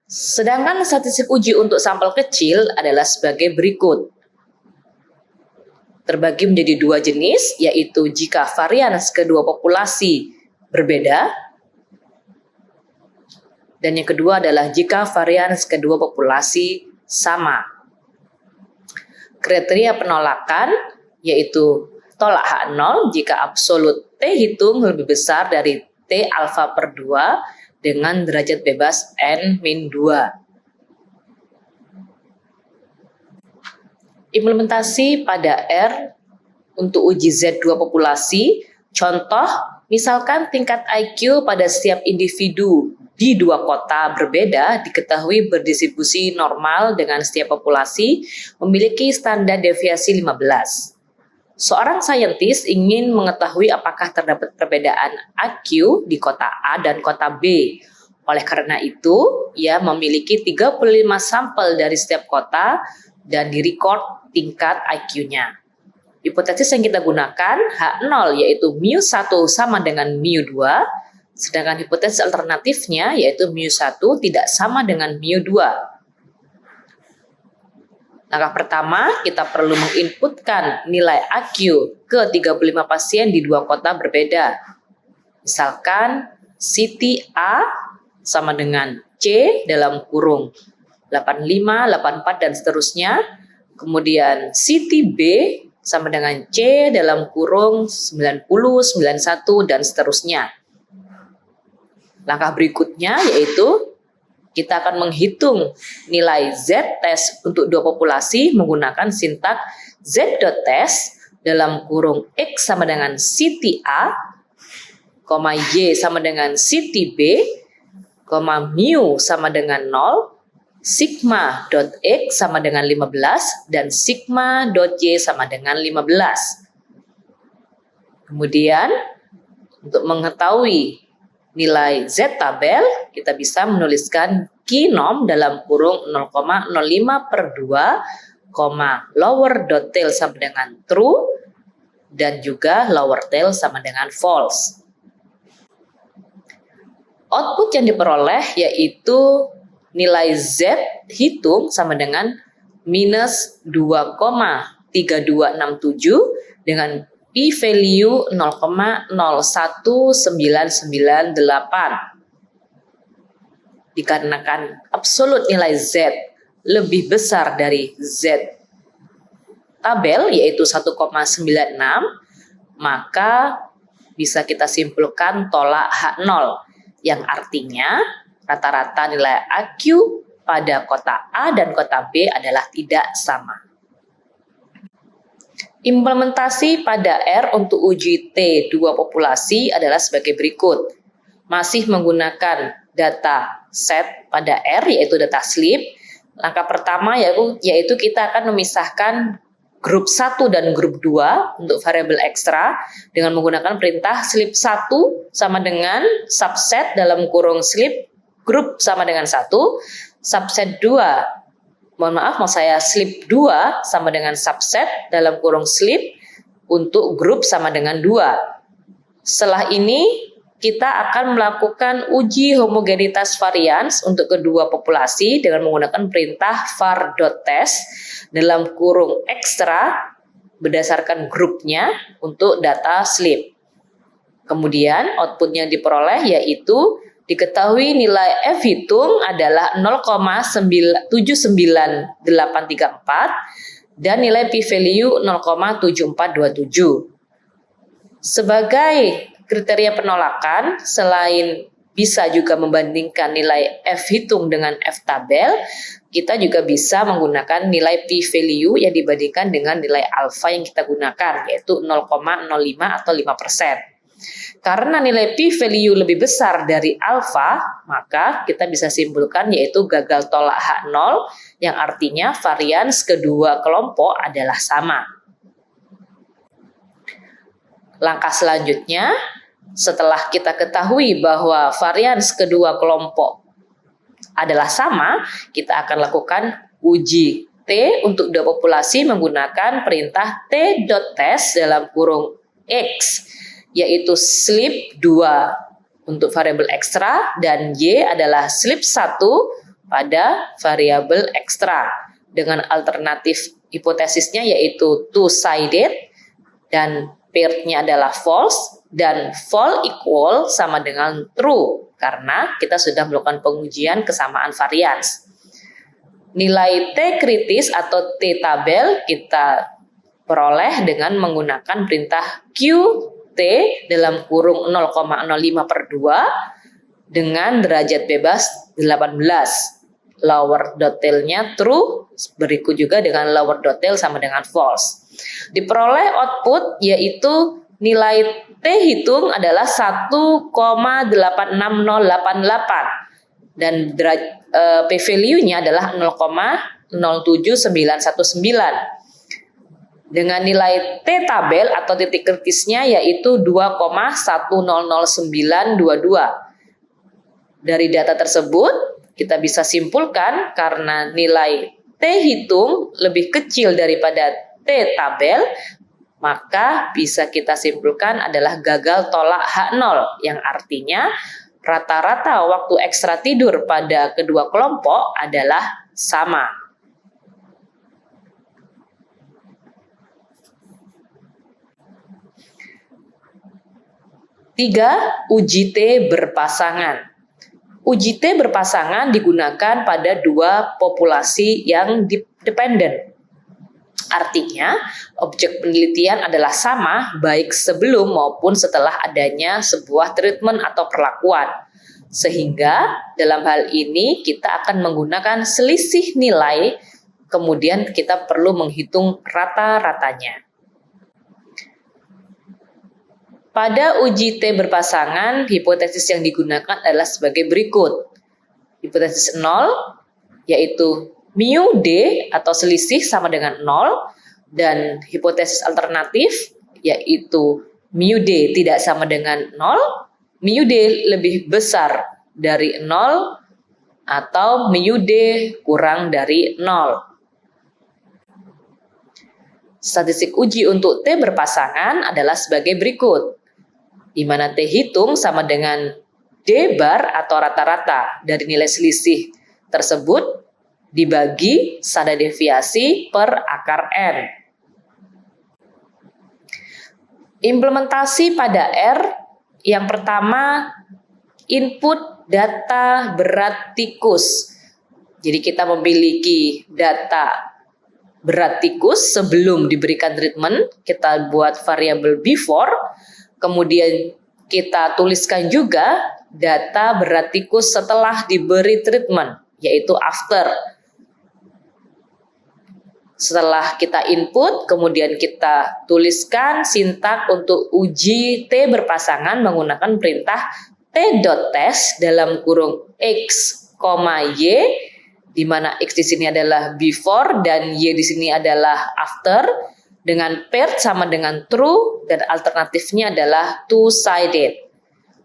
Sedangkan statistik uji untuk sampel kecil adalah sebagai berikut. Terbagi menjadi dua jenis, yaitu jika varians kedua populasi berbeda, dan yang kedua adalah jika varians kedua populasi sama. Kriteria penolakan yaitu tolak H0 jika absolut T hitung lebih besar dari T alfa per 2 dengan derajat bebas N-2. Implementasi pada R untuk uji Z2 populasi, contoh misalkan tingkat IQ pada setiap individu di dua kota berbeda diketahui berdistribusi normal dengan setiap populasi memiliki standar deviasi 15. Seorang saintis ingin mengetahui apakah terdapat perbedaan IQ di kota A dan kota B. Oleh karena itu, ia memiliki 35 sampel dari setiap kota dan direcord tingkat IQ-nya. Hipotesis yang kita gunakan H0 yaitu mu1 sama dengan mu2, sedangkan hipotesis alternatifnya yaitu mu1 tidak sama dengan mu2. Langkah pertama, kita perlu menginputkan nilai IQ ke 35 pasien di dua kota berbeda. Misalkan Siti A sama dengan C dalam kurung 85, 84, dan seterusnya. Kemudian Siti B sama dengan C dalam kurung 90, 91, dan seterusnya. Langkah berikutnya yaitu kita akan menghitung nilai Z-test untuk dua populasi menggunakan sintak Z.test dalam kurung X sama dengan Siti A, Y sama dengan Siti B, mu sama dengan 0, sigma.x sama dengan 15, dan sigma.y sama dengan 15. Kemudian, untuk mengetahui nilai Z tabel, kita bisa menuliskan kinom dalam kurung 0,05 per 2, lower dot tail sama dengan true, dan juga lower tail sama dengan false. Output yang diperoleh yaitu nilai Z hitung sama dengan minus 2,3267 dengan p-value 0,019998. Dikarenakan absolut nilai Z lebih besar dari Z tabel yaitu 1,96, maka bisa kita simpulkan tolak H0 yang artinya rata-rata nilai IQ pada kota A dan kota B adalah tidak sama. Implementasi pada R untuk uji T2 populasi adalah sebagai berikut. Masih menggunakan data set pada R yaitu data sleep. Langkah pertama yaitu kita akan memisahkan grup 1 dan grup 2 untuk variabel ekstra dengan menggunakan perintah sleep 1 sama dengan subset dalam kurung sleep grup sama dengan 1, subset 2 sleep 2 sama dengan subset dalam kurung sleep untuk grup sama dengan 2. Setelah ini kita akan melakukan uji homogenitas varians untuk kedua populasi dengan menggunakan perintah var.test dalam kurung ekstra berdasarkan grupnya untuk data sleep. Kemudian outputnya diperoleh yaitu diketahui nilai F hitung adalah 0,79834 dan nilai p-value 0,7427. Sebagai kriteria penolakan, selain bisa juga membandingkan nilai F hitung dengan F tabel, kita juga bisa menggunakan nilai p-value yang dibandingkan dengan nilai alfa yang kita gunakan, yaitu 0,05 atau 5%. Karena nilai p-value lebih besar dari alfa, maka kita bisa simpulkan yaitu gagal tolak H0 yang artinya varians kedua kelompok adalah sama. Langkah selanjutnya, setelah kita ketahui bahwa varians kedua kelompok adalah sama, kita akan lakukan uji T untuk dua populasi menggunakan perintah T.test dalam kurung X, yaitu sleep 2 untuk variabel ekstra dan Y adalah sleep 1 pada variabel ekstra dengan alternatif hipotesisnya yaitu two-sided dan paired-nya adalah false dan false equal sama dengan true karena kita sudah melakukan pengujian kesamaan varians. Nilai T kritis atau T tabel kita peroleh dengan menggunakan perintah QT dalam kurung 0,05/2 dengan derajat bebas 18. Lower dot tail-nya true, berikut juga dengan lower dot tail sama dengan false. Diperoleh output yaitu nilai T hitung adalah 1,86088 dan p-value-nya adalah 0,07919. Dengan nilai T tabel atau titik kritisnya yaitu 2,1009922. Dari data tersebut kita bisa simpulkan karena nilai T hitung lebih kecil daripada T tabel, maka bisa kita simpulkan adalah gagal tolak H0 yang artinya rata-rata waktu ekstra tidur pada kedua kelompok adalah sama. 3. Uji T berpasangan. Uji T berpasangan digunakan pada dua populasi yang dependen. Artinya, objek penelitian adalah sama baik sebelum maupun setelah adanya sebuah treatment atau perlakuan. Sehingga dalam hal ini kita akan menggunakan selisih nilai, kemudian kita perlu menghitung rata-ratanya. Pada uji T berpasangan, hipotesis yang digunakan adalah sebagai berikut. Hipotesis 0, yaitu mu D atau selisih sama dengan 0, dan hipotesis alternatif, yaitu mu D tidak sama dengan 0, mu D lebih besar dari 0, atau mu D kurang dari 0. Statistik uji untuk T berpasangan adalah sebagai berikut, di mana T hitung sama dengan D bar atau rata-rata dari nilai selisih tersebut dibagi standar deviasi per akar N. Implementasi pada R, yang pertama input data berat tikus. Jadi kita memiliki data berat tikus sebelum diberikan treatment, kita buat variabel before, kemudian kita tuliskan juga data berat tikus setelah diberi treatment, yaitu after. Setelah kita input, kemudian kita tuliskan sintak untuk uji T berpasangan menggunakan perintah t.test dalam kurung x, y, di mana X di sini adalah before dan Y di sini adalah after, dengan paired sama dengan true dan alternatifnya adalah two-sided.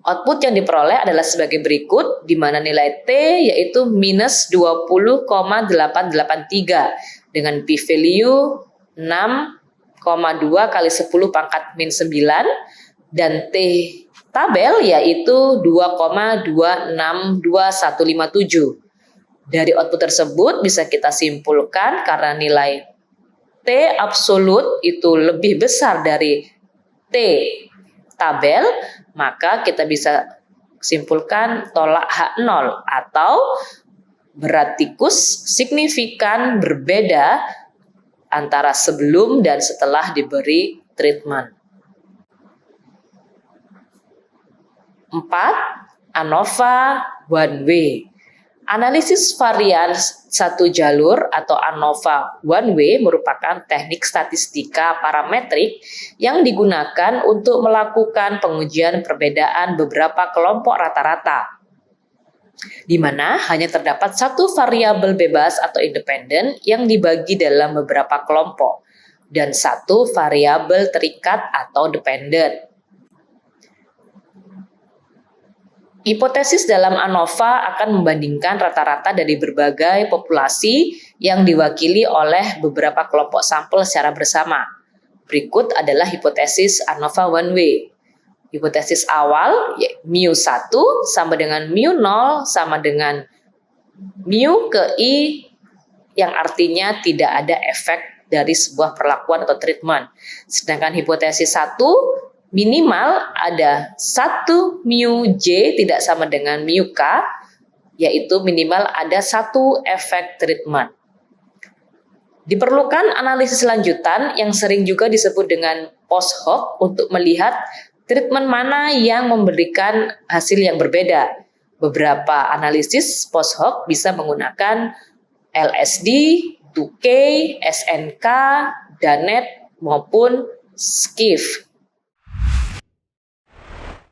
Output yang diperoleh adalah sebagai berikut, di mana nilai T yaitu minus 20,883 dengan p-value 6,2 kali 10 pangkat min 9 dan T tabel yaitu 2,262157. Dari output tersebut bisa kita simpulkan karena nilai T absolut itu lebih besar dari T tabel, maka kita bisa simpulkan tolak H0 atau berat tikus signifikan berbeda antara sebelum dan setelah diberi treatment. 4. ANOVA one way. Analisis varian satu jalur atau ANOVA one way merupakan teknik statistika parametrik yang digunakan untuk melakukan pengujian perbedaan beberapa kelompok rata-rata, di mana hanya terdapat satu variabel bebas atau independen yang dibagi dalam beberapa kelompok, dan satu variabel terikat atau dependen. Hipotesis dalam ANOVA akan membandingkan rata-rata dari berbagai populasi yang diwakili oleh beberapa kelompok sampel secara bersama. Berikut adalah hipotesis ANOVA one way. Hipotesis awal, mu1 sama dengan mu0 sama dengan mu ke I yang artinya tidak ada efek dari sebuah perlakuan atau treatment. Sedangkan hipotesis 1 minimal ada 1 mu J tidak sama dengan mu K, yaitu minimal ada 1 efek treatment. Diperlukan analisis lanjutan yang sering juga disebut dengan post hoc untuk melihat treatment mana yang memberikan hasil yang berbeda. Beberapa analisis post hoc bisa menggunakan LSD, 2K, SNK, DANET, maupun SCIF.